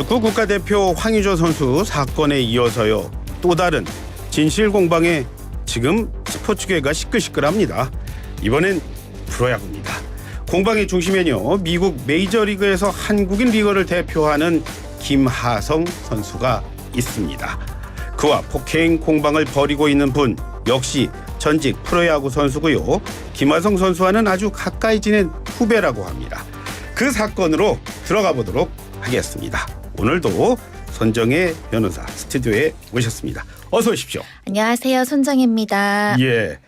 축구 국가대표 황의조 선수 사건에 이어서요. 또 다른 진실 공방에 지금 스포츠계가 시끌시끌합니다. 이번엔 프로야구입니다. 공방의 중심에는요. 미국 메이저리그에서 한국인 리거를 대표하는 김하성 선수가 있습니다. 그와 폭행 공방을 벌이고 있는 분 역시 전직 프로야구 선수고요. 김하성 선수와는 아주 가까이 지낸 후배라고 합니다. 그 사건으로 들어가 보도록 하겠습니다. 오늘도 손정혜 변호사 스튜디오에 모셨습니다. 어서 오십시오. 안녕하세요. 손정혜입니다. 예,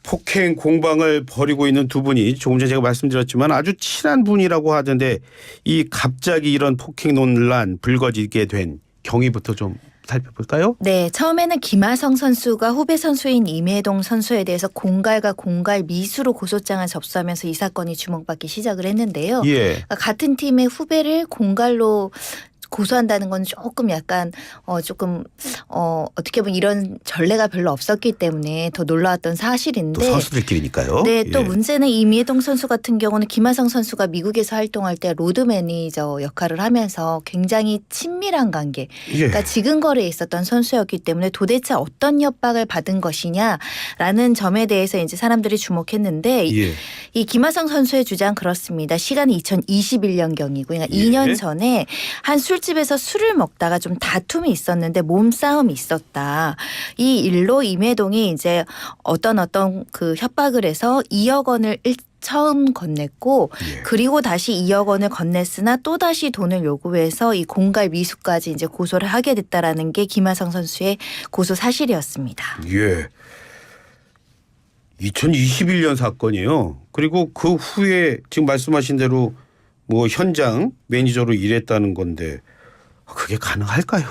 폭행 공방을 벌이고 있는 두 분이 조금 전에 제가 말씀드렸지만 아주 친한 분이라고 하던데 이 갑자기 이런 폭행 논란 불거지게 된 경위부터 좀 살펴볼까요? 네, 처음에는 김하성 선수가 후배 선수인 임혜동 선수에 대해서 공갈과 공갈 미수로 고소장을 접수하면서 이 사건이 주목받기 시작을 했는데요. 예. 그러니까 같은 팀의 후배를 공갈로 고소한다는 건 조금 약간 어떻게 보면 이런 전례가 별로 없었기 때문에 더 놀라웠던 사실인데 또 선수들끼리니까요. 네, 또 예. 문제는 임혜동 선수 같은 경우는 김하성 선수가 미국에서 활동할 때 로드 매니저 역할을 하면서 굉장히 친밀한 관계, 예. 그러니까 지근거리에 있었던 선수였기 때문에 도대체 어떤 협박을 받은 것이냐라는 점에 대해서 이제 사람들이 주목했는데 예. 이 김하성 선수의 주장 그렇습니다. 시간이 2021년경이고 그러니까 예. 2년 전에 한 술집에서 술을 먹다가 좀 다툼이 있었는데 몸싸움이 있었다. 이 일로 임혜동이 이제 어떤 그 협박을 해서 2억 원을 처음 건넸고 예. 그리고 다시 2억 원을 건넸으나 또다시 돈을 요구해서 이 공갈 미수까지 이제 고소를 하게 됐다라는 게 김하성 선수의 고소 사실이었습니다. 예. 2021년 사건이에요. 그리고 그 후에 지금 말씀하신 대로 뭐 현장 매니저로 일했다는 건데 그게 가능할까요?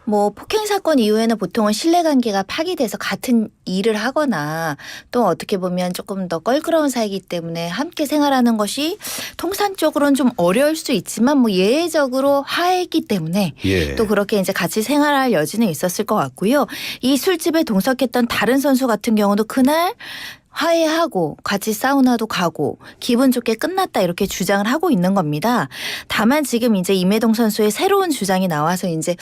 뭐 폭행 사건 이후에는 보통은 신뢰관계가 파기돼서 같은 일을 하거나 또 어떻게 보면 조금 더 껄끄러운 사이이기 때문에 함께 생활하는 것이 통상적으로는 좀 어려울 수 있지만 뭐 예외적으로 화해했기 때문에 예. 또 그렇게 이제 같이 생활할 여지는 있었을 것 같고요. 이 술집에 동석했던 다른 선수 같은 경우도 그날 화해하고 같이 사우나도 가고 기분 좋게 끝났다 이렇게 주장을 하고 있는 겁니다. 다만 지금 이제 임혜동 선수의 새로운 주장이 나와서 이제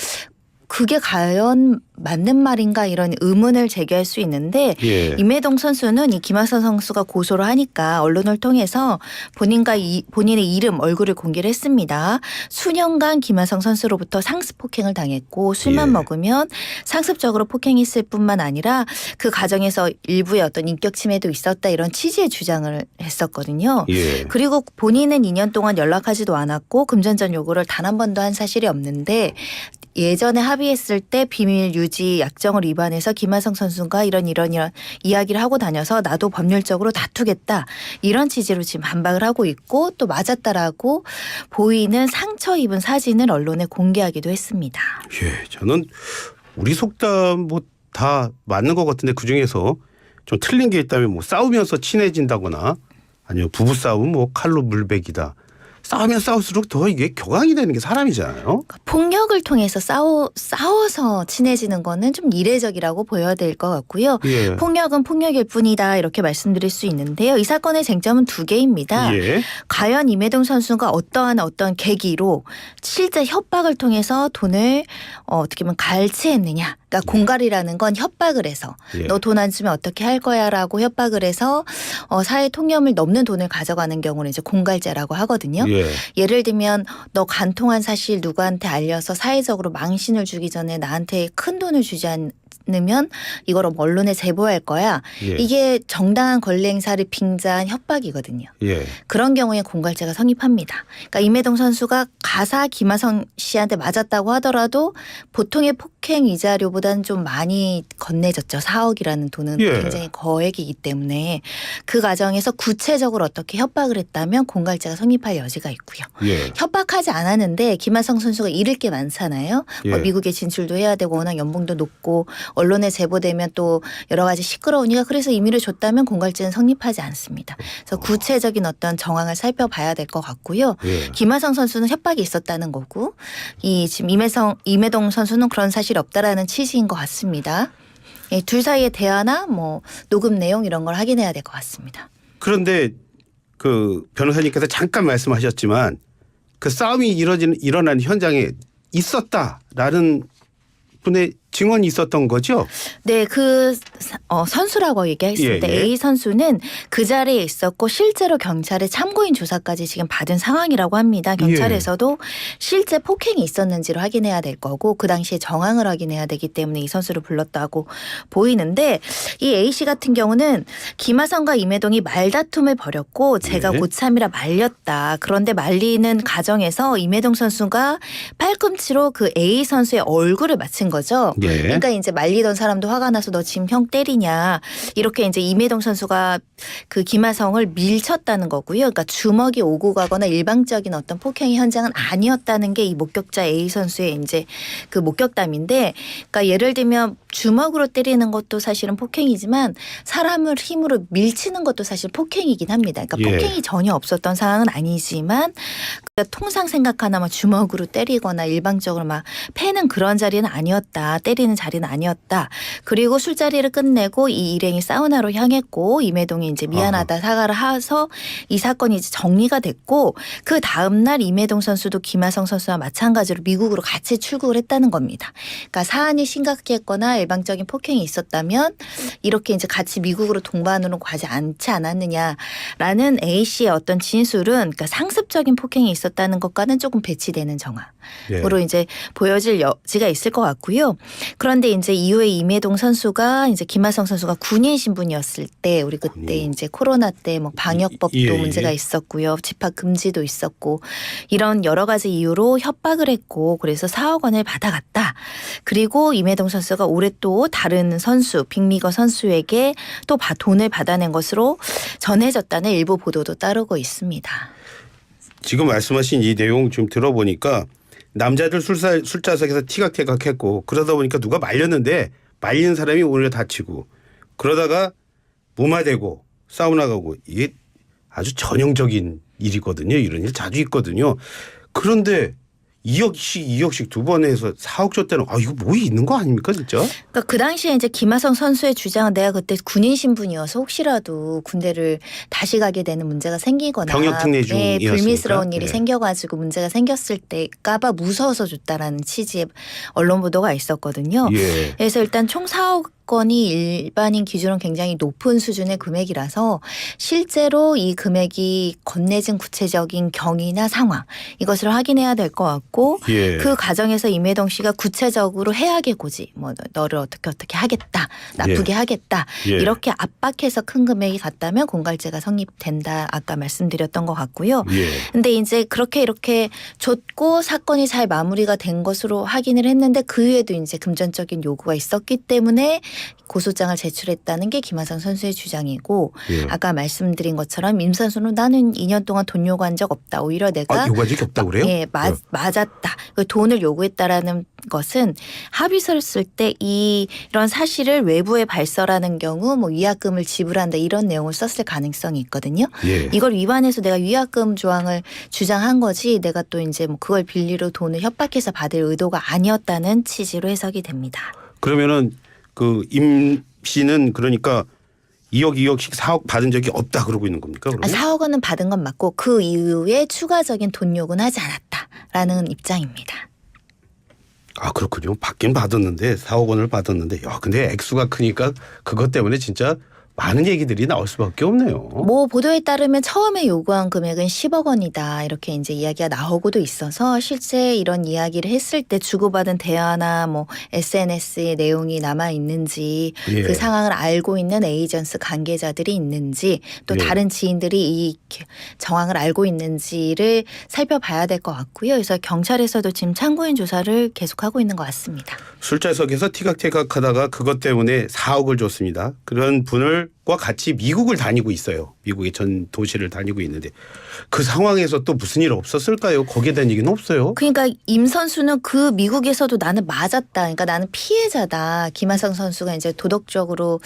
그게 과연 맞는 말인가 이런 의문을 제기할 수 있는데 예. 임혜동 선수는 이 김하성 선수가 고소를 하니까 언론을 통해서 본인의 이름 얼굴을 공개를 했습니다. 수년간 김하성 선수로부터 상습 폭행을 당했고 술만 예. 먹으면 상습적으로 폭행했을 뿐만 아니라 그 과정에서 일부의 어떤 인격 침해도 있었다 이런 취지의 주장을 했었거든요. 예. 그리고 본인은 2년 동안 연락하지도 않았고 금전전 요구를 단 한 번도 한 사실이 없는데 예전에 합의했을 때 비밀 유지 약정을 위반해서 김하성 선수가 이런 이야기를 하고 다녀서 나도 법률적으로 다투겠다 이런 취지로 지금 반박을 하고 있고 또 맞았다라고 보이는 상처 입은 사진을 언론에 공개하기도 했습니다. 예. 저는 우리 속담 뭐 다 맞는 것 같은데 그중에서 좀 틀린 게 있다면 뭐 싸우면서 친해진다거나 아니면 부부싸움 뭐 칼로 물베기다. 싸우면 싸울수록 더 이게 격앙이 되는 게 사람이잖아요. 그러니까 폭력을 통해서 싸워서 친해지는 거는 좀 이례적이라고 보여야 될 것 같고요. 예. 폭력은 폭력일 뿐이다 이렇게 말씀드릴 수 있는데요. 이 사건의 쟁점은 두 개입니다. 예. 과연 임혜동 선수가 어떤 계기로 실제 협박을 통해서 돈을 어떻게 보면 갈취했느냐. 그러니까 공갈이라는 건 협박을 해서 예. 너 돈 안 주면 어떻게 할 거야라고 협박을 해서 사회 통념을 넘는 돈을 가져가는 경우를 이제 공갈죄라고 하거든요. 예. 예를 들면 너 간통한 사실 누구한테 알려서 사회적으로 망신을 주기 전에 나한테 큰 돈을 주지 않으면 이걸 언론에 제보할 거야. 예. 이게 정당한 권리 행사를 빙자한 협박이거든요. 예. 그런 경우에 공갈죄가 성립합니다. 그러니까 임혜동 선수가 가사 김하성 씨한테 맞았다고 하더라도 보통의 폭행 위자료보다는 좀 많이 건네졌죠. 4억이라는 돈은 예. 굉장히 거액이기 때문에 그 과정에서 구체적으로 어떻게 협박을 했다면 공갈죄가 성립할 여지가 있고요. 예. 협박하지 않았는데 김하성 선수가 잃을 게 많잖아요. 예. 미국에 진출도 해야 되고 워낙 연봉도 높고 언론에 제보되면 또 여러 가지 시끄러우니까 그래서 임의를 줬다면 공갈죄는 성립하지 않습니다. 그래서 구체적인 어떤 정황을 살펴봐야 될 것 같고요. 예. 김하성 선수는 협박이 있었다는 거고 이 지금 임혜동 선수는 그런 사실이 없다라는 취지인 것 같습니다. 예, 둘 사이의 대화나 뭐 녹음 내용 이런 걸 확인해야 될 것 같습니다. 그런데 그 변호사님께서 잠깐 말씀하셨지만 그 싸움이 일어난 현장에 있었다라는 분의 증언이 있었던 거죠? 네, 선수라고 얘기했을 때 A 선수는 그 자리에 있었고 실제로 경찰의 참고인 조사까지 지금 받은 상황이라고 합니다. 경찰에서도 실제 폭행이 있었는지를 확인해야 될 거고 그 당시에 정황을 확인해야 되기 때문에 이 선수를 불렀다고 보이는데 이 A 씨 같은 경우는 김하성과 임혜동이 말다툼을 벌였고 제가 고참이라 말렸다. 그런데 말리는 과정에서 임혜동 선수가 팔꿈치로 그 A 선수의 얼굴을 맞힌 거죠. 그러니까 이제 말리던 사람도 화가 나서 너 지금 형 때리냐 이렇게 이제 임혜동 선수가 그 김하성을 밀쳤다는 거고요. 그러니까 주먹이 오고 가거나 일방적인 어떤 폭행의 현장은 아니었다는 게 이 목격자 A 선수의 이제 그 목격담인데, 그러니까 예를 들면 주먹으로 때리는 것도 사실은 폭행이지만 사람을 힘으로 밀치는 것도 사실 폭행이긴 합니다. 그러니까 폭행이 전혀 없었던 상황은 아니지만 그러니까 통상 생각하나 막 주먹으로 때리거나 일방적으로 막 패는 그런 자리는 아니었다. 때리는 자리는 아니었다. 그리고 술자리를 끝내고 이 일행이 사우나로 향했고 임혜동이 이제 미안하다 사과를 해서 이 사건이 이제 정리가 됐고 그 다음 날 임혜동 선수도 김하성 선수와 마찬가지로 미국으로 같이 출국을 했다는 겁니다. 그러니까 사안이 심각했거나 일방적인 폭행이 있었다면 이렇게 이제 같이 미국으로 동반으로 가지 않지 않았느냐라는 A 씨의 어떤 진술은 그러니까 상습적인 폭행이 있었다는 것과는 조금 배치되는 정황으로 이제 보여질 여지가 있을 것 같고요. 그런데 이제 이후에 임혜동 선수가 이제 김하성 선수가 군인 신분이었을 때 우리 그때 이제 코로나 때 뭐 방역법도 문제가 있었고요. 집합 금지도 있었고 이런 여러 가지 이유로 협박을 했고 그래서 4억 원을 받아갔다. 그리고 임혜동 선수가 올해 또 다른 선수 빅리거 선수에게 또 돈을 받아낸 것으로 전해졌다는 일부 보도도 따르고 있습니다. 지금 말씀하신 이 내용 좀 들어보니까 남자들 술자석에서 티격태격했고 그러다 보니까 누가 말렸는데 말리는 사람이 오히려 다치고 그러다가 무마되고 사우나 가고 이게 아주 전형적인 일이거든요. 이런 일 자주 있거든요. 그런데 2억씩 두 번 해서 4억 줬다는 이거 뭐 있는 거 아닙니까 진짜? 그러니까 그 당시에 이제 김하성 선수의 주장은 내가 그때 군인 신분이어서 혹시라도 군대를 다시 가게 되는 문제가 생기거나 병역 특례 중이었으니까 불미스러운 일이 생겨가지고 문제가 생겼을 때까봐 무서워서 줬다라는 취지의 언론 보도가 있었거든요. 그래서 일단 총 4억 건이 일반인 기준으로 굉장히 높은 수준의 금액이라서 실제로 이 금액이 건네진 구체적인 경위나 상황 이것을 확인해야 될 것 같고 그 과정에서 임혜동 씨가 구체적으로 해악의 고지 뭐 너를 어떻게 하겠다 나쁘게 하겠다 이렇게 압박해서 큰 금액이 갔다면 공갈죄가 성립된다 아까 말씀드렸던 것 같고요. 근데 이제 이렇게 줬고 사건이 잘 마무리가 된 것으로 확인을 했는데 그 후에도 이제 금전적인 요구가 있었기 때문에 고소장을 제출했다는 게 김하성 선수의 주장이고 아까 말씀드린 것처럼 임 선수는 나는 2년 동안 돈 요구한 적 없다. 오히려 내가 요구한 적이 없다고 그래요? 맞았다. 돈을 요구했다라는 것은 합의서를 쓸 때 이런 사실을 외부에 발설하는 경우 뭐 위약금을 지불한다 이런 내용을 썼을 가능성이 있거든요. 이걸 위반해서 내가 위약금 조항을 주장한 거지 내가 또 이제 뭐 그걸 빌리로 돈을 협박해서 받을 의도가 아니었다는 취지로 해석이 됩니다. 그러면은 그 임 씨는 그러니까 2억씩 4억 받은 적이 없다 그러고 있는 겁니까? 그러면? 4억 원은 받은 건 맞고 그 이후에 추가적인 돈 요구는 하지 않았다라는 입장입니다. 그렇군요. 받긴 받았는데 4억 원을 받았는데 근데 액수가 크니까 그것 때문에 진짜 많은 얘기들이 나올 수밖에 없네요. 뭐 보도에 따르면 처음에 요구한 금액은 10억 원이다 이렇게 이제 이야기가 나오고도 있어서 실제 이런 이야기를 했을 때 주고받은 대화나 뭐 SNS의 내용이 남아 있는지 그 상황을 알고 있는 에이전스 관계자들이 있는지 또 다른 지인들이 이 정황을 알고 있는지를 살펴봐야 될 것 같고요. 그래서 경찰에서도 지금 참고인 조사를 계속하고 있는 것 같습니다. 술자석에서 티격태격하다가 그것 때문에 4억을 줬습니다. 그런 분을 과 같이 미국을 다니고 있어요. 미국의 전 도시를 다니고 있는데 그 상황에서 또 무슨 일 없었을까요? 거기에 대한 얘기는 없어요. 그러니까 임 선수는 그 미국에서도 나는 맞았다. 그러니까 나는 피해자다. 김하성 선수가 이제 도덕적으로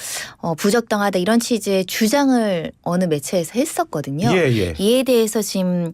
부적당하다 이런 취지의 주장을 어느 매체에서 했었거든요. 이에 대해서 지금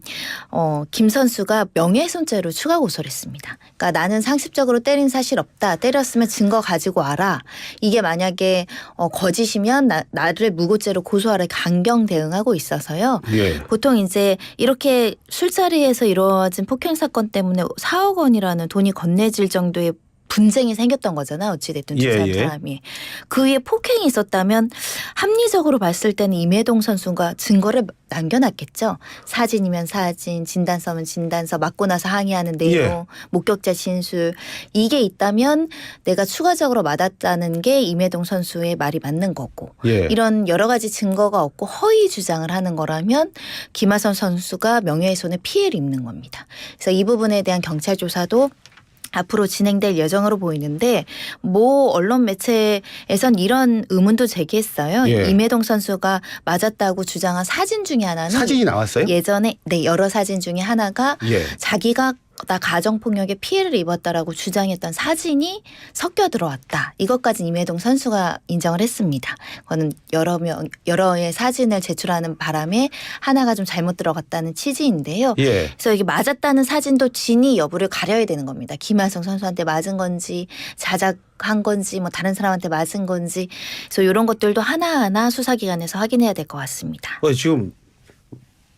김 선수가 명예훼손죄로 추가 고소를 했습니다. 그러니까 나는 상습적으로 때린 사실 없다. 때렸으면 증거 가지고 와라. 이게 만약에 거짓이면 나를 나를 무고죄로 고소하라 강경 대응하고 있어서요. 예. 보통 이제 이렇게 술자리에서 이루어진 폭행 사건 때문에 4억 원이라는 돈이 건네질 정도의 분쟁이 생겼던 거잖아. 어찌됐든 두 예, 사람이. 그 위에 폭행이 있었다면 합리적으로 봤을 때는 임혜동 선수가 증거를 남겨놨겠죠. 사진이면 사진, 진단서면 진단서, 맞고 나서 항의하는 내용, 예. 목격자 진술. 이게 있다면 내가 추가적으로 맞았다는 게 임혜동 선수의 말이 맞는 거고. 예. 이런 여러 가지 증거가 없고 허위 주장을 하는 거라면 김하성 선수가 명예훼손의 피해를 입는 겁니다. 그래서 이 부분에 대한 경찰 조사도 앞으로 진행될 예정으로 보이는데 모 언론 매체에선 이런 의문도 제기했어요. 예. 임혜동 선수가 맞았다고 주장한 사진 중에 하나는 사진이 나왔어요? 예전에 여러 사진 중에 하나가 예. 자기가 나 가정폭력에 피해를 입었다라고 주장했던 사진이 섞여 들어왔다. 이것까지 임혜동 선수가 인정을 했습니다. 그거는 여러의 사진을 제출하는 바람에 하나가 좀 잘못 들어갔다는 취지인데요. 예. 그래서 이게 맞았다는 사진도 진위 여부를 가려야 되는 겁니다. 김하성 선수한테 맞은 건지 자작한 건지 뭐 다른 사람한테 맞은 건지 그래서 이런 것들도 하나하나 수사기관에서 확인해야 될 것 같습니다. 지금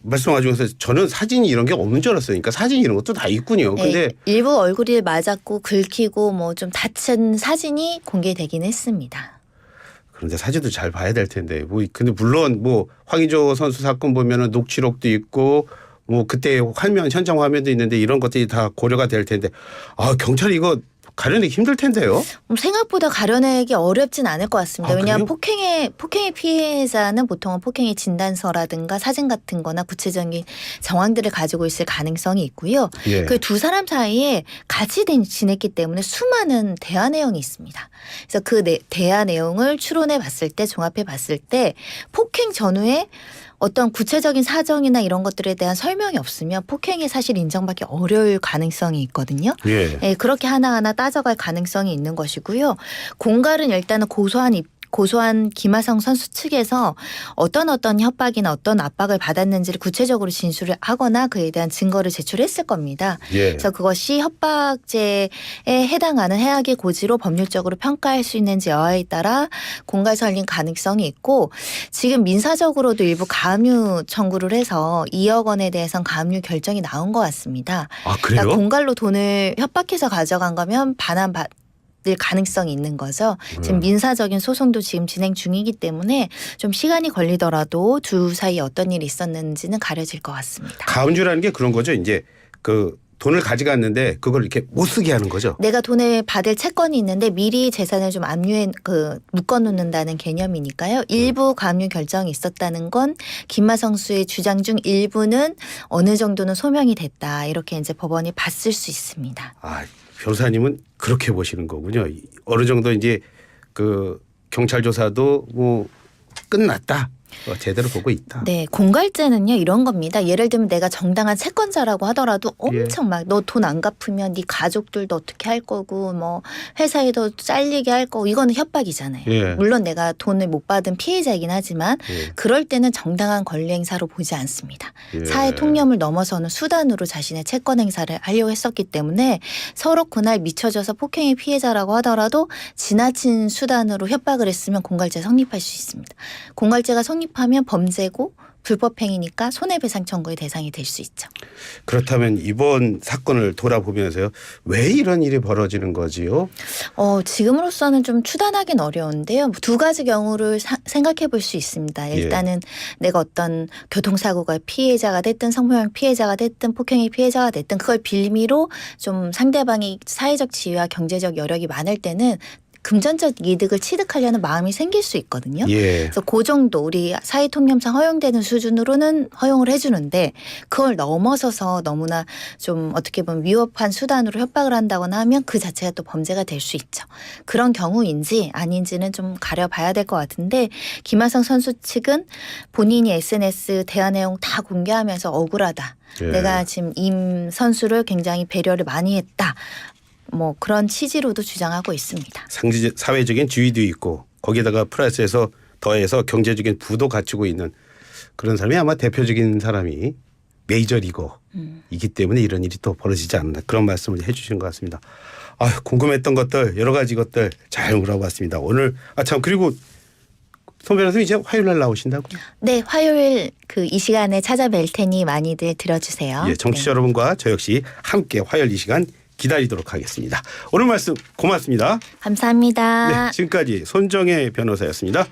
말씀하시면서 저는 사진이 이런 게 없는 줄 알았어요. 그러니까 사진 이런 것도 다 있군요. 근데 네, 일부 얼굴이 맞았고 긁히고 뭐 좀 다친 사진이 공개되긴 했습니다. 그런데 사진도 잘 봐야 될 텐데. 근데 물론 황의조 선수 사건 보면은 녹취록도 있고 그때 현장 화면도 있는데 이런 것들이 다 고려가 될 텐데 경찰이 이거 가려내기 힘들 텐데요. 생각보다 가려내기 어렵진 않을 것 같습니다. 왜냐하면 그래요? 폭행의 피해자는 보통은 폭행의 진단서라든가 사진 같은 거나 구체적인 정황들을 가지고 있을 가능성이 있고요. 예. 그 두 사람 사이에 같이 지냈기 때문에 수많은 대화 내용이 있습니다. 그래서 그 대화 내용을 추론해 봤을 때 종합해 봤을 때 폭행 전후에 어떤 구체적인 사정이나 이런 것들에 대한 설명이 없으면 폭행이 사실 인정받기 어려울 가능성이 있거든요. 예. 네, 그렇게 하나하나 따져갈 가능성이 있는 것이고요. 공갈은 일단은 고소한 김하성 선수 측에서 어떤 협박이나 어떤 압박을 받았는지를 구체적으로 진술을 하거나 그에 대한 증거를 제출했을 겁니다. 예. 그래서 그것이 협박죄에 해당하는 해악의 고지로 법률적으로 평가할 수 있는지 여하에 따라 공갈 설린 가능성이 있고 지금 민사적으로도 일부 가압류 청구를 해서 2억 원에 대해서는 가압류 결정이 나온 것 같습니다. 아, 그래요? 그러니까 공갈로 돈을 협박해서 가져간 거면 반환받을 가능성이 있는 거죠. 지금 민사적인 소송도 지금 진행 중이기 때문에 좀 시간이 걸리더라도 두 사이에 어떤 일이 있었는지는 가려질 것 같습니다. 가압류라는 게 그런 거죠. 이제 돈을 가져갔는데 그걸 이렇게 못 쓰게 하는 거죠. 내가 돈을 받을 채권이 있는데 미리 재산을 좀 묶어놓는다는 개념이니까요. 일부 가압류 결정이 있었다는 건 김하성 수의 주장 중 일부는 어느 정도는 소명이 됐다. 이렇게 이제 법원이 봤을 수 있습니다. 변호사님은 그렇게 보시는 거군요. 어느 정도 이제 경찰 조사도 끝났다. 제대로 보고 있다. 네, 공갈죄는요 이런 겁니다. 예를 들면 내가 정당한 채권자라고 하더라도 엄청 막 너 돈 안 갚으면 네 가족들도 어떻게 할 거고 뭐 회사에도 잘리게 할 거고 이거는 협박이잖아요. 예. 물론 내가 돈을 못 받은 피해자이긴 하지만 그럴 때는 정당한 권리 행사로 보지 않습니다. 예. 사회 통념을 넘어서는 수단으로 자신의 채권 행사를 하려고 했었기 때문에 서로 그날 미쳐져서 폭행의 피해자라고 하더라도 지나친 수단으로 협박을 했으면 공갈죄 성립할 수 있습니다. 공갈죄가 성립하면 범죄고 불법행위니까 손해배상 청구의 대상이 될 수 있죠. 그렇다면 이번 사건을 돌아보면서요. 왜 이런 일이 벌어지는 거지요? 지금으로서는 좀 추단하긴 어려운데요. 두 가지 경우를 생각해 볼 수 있습니다. 일단은 내가 어떤 교통사고가 피해자가 됐든 성폭력 피해자가 됐든 폭행의 피해자가 됐든 그걸 빌미로 좀 상대방이 사회적 지위와 경제적 여력이 많을 때는 금전적 이득을 취득하려는 마음이 생길 수 있거든요. 예. 그래서 그 정도 우리 사회통념상 허용되는 수준으로는 허용을 해주는데 그걸 넘어서서 너무나 좀 어떻게 보면 위협한 수단으로 협박을 한다거나 하면 그 자체가 또 범죄가 될 수 있죠. 그런 경우인지 아닌지는 좀 가려봐야 될 것 같은데 김하성 선수 측은 본인이 SNS 대화 내용 다 공개하면서 억울하다. 예. 내가 지금 임 선수를 굉장히 배려를 많이 했다. 그런 취지로도 주장하고 있습니다. 사회적인 지위도 있고 거기다가 플러스해서 더해서 경제적인 부도 갖추고 있는 그런 사람이 아마 대표적인 사람이 메이저리거이기 때문에 이런 일이 또 벌어지지 않나 그런 말씀을 해 주시는 것 같습니다. 궁금했던 것들 여러 가지 것들 잘 물어봤습니다. 오늘 그리고 손 변호사님 이제 화요일 날 나오신다고? 네, 화요일 이 시간에 찾아뵐 테니 많이들 들어주세요. 예, 정치자 여러분과 저 역시 함께 화요일 이 시간 기다리도록 하겠습니다. 오늘 말씀 고맙습니다. 감사합니다. 네, 지금까지 손정혜 변호사였습니다.